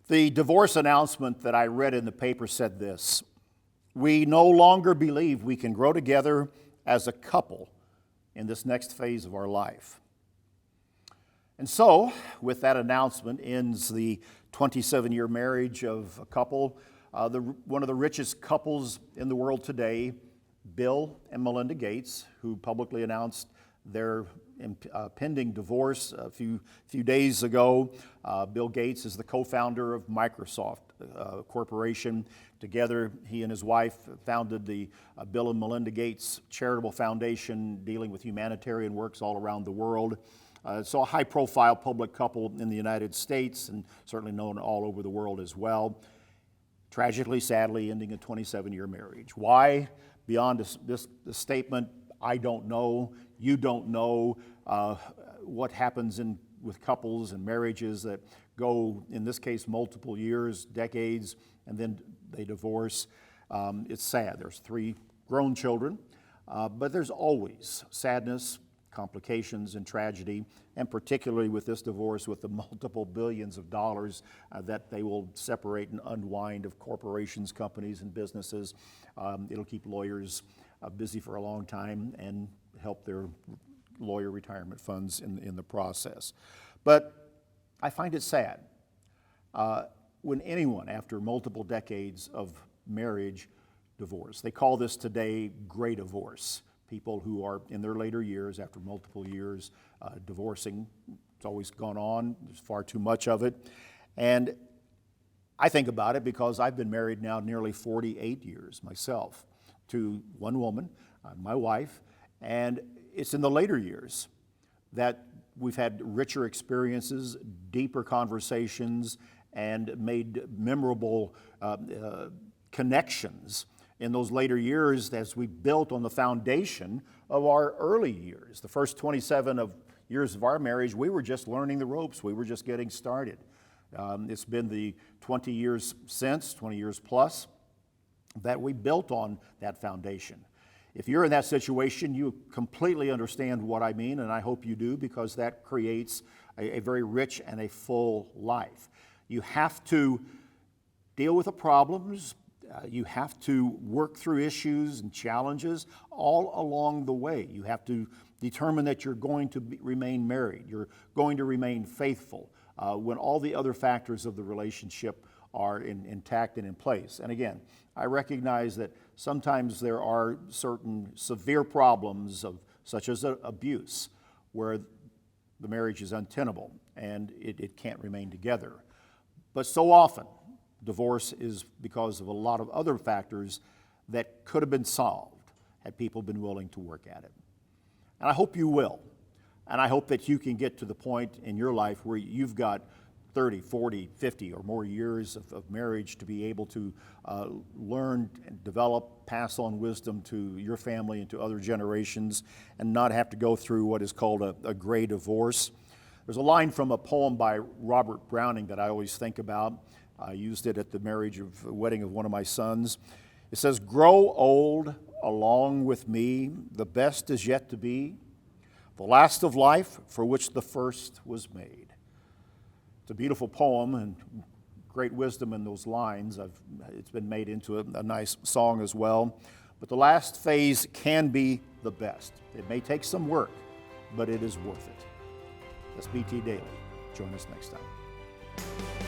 The divorce announcement that I read in the paper said this: "We no longer believe we can grow together as a couple in this next phase of our life." And so, with that announcement ends the 27-year marriage of a couple, one of the richest couples in the world today, Bill and Melinda Gates, who publicly announced their pending divorce a few days ago. Bill Gates is the co-founder of Microsoft Corporation. Together, he and his wife founded the Bill and Melinda Gates Charitable Foundation, dealing with humanitarian works all around the world. So a high-profile public couple in the United States, and certainly known all over the world as well. Tragically, sadly, ending a 27-year marriage. Why? Beyond this statement, I don't know. You don't know what happens with couples and marriages that go, in this case, multiple years, decades, and then they divorce. It's sad. There's 3 grown children, but there's always sadness, complications, and tragedy, and particularly with this divorce, with the multiple billions of dollars that they will separate and unwind of corporations, companies, and businesses. It'll keep lawyers busy for a long time and help their lawyer retirement funds in the process. But I find it sad when anyone, after multiple decades of marriage, divorce. They call this today gray divorce. People who are in their later years, after multiple years, divorcing. It's always gone on. There's far too much of it. And I think about it because I've been married now nearly 48 years myself to one woman, my wife, and it's in the later years that we've had richer experiences, deeper conversations, and made memorable connections in those later years as we built on the foundation of our early years. The first 27 years of our marriage, we were just learning the ropes. We were just getting started. It's been the 20 years since, 20 years plus, that we built on that foundation. If you're in that situation, you completely understand what I mean, and I hope you do, because that creates a very rich and a full life. You have to deal with the problems. You have to work through issues and challenges all along the way. You have to determine that you're going to remain married. You're going to remain faithful when all the other factors of the relationship are intact and in place. And again, I recognize that sometimes there are certain severe problems such as abuse, where the marriage is untenable and it can't remain together. But so often, divorce is because of a lot of other factors that could have been solved had people been willing to work at it. And I hope you will. And I hope that you can get to the point in your life where you've got 30, 40, 50 or more years of marriage to be able to learn and develop, pass on wisdom to your family and to other generations, and not have to go through what is called a gray divorce. There's a line from a poem by Robert Browning that I always think about. I used it at the wedding of one of my sons. It says, "Grow old along with me, the best is yet to be, the last of life for which the first was made." It's a beautiful poem and great wisdom in those lines. It's been made into a nice song as well. But the last phase can be the best. It may take some work, but it is worth it. That's BT Daily. Join us next time.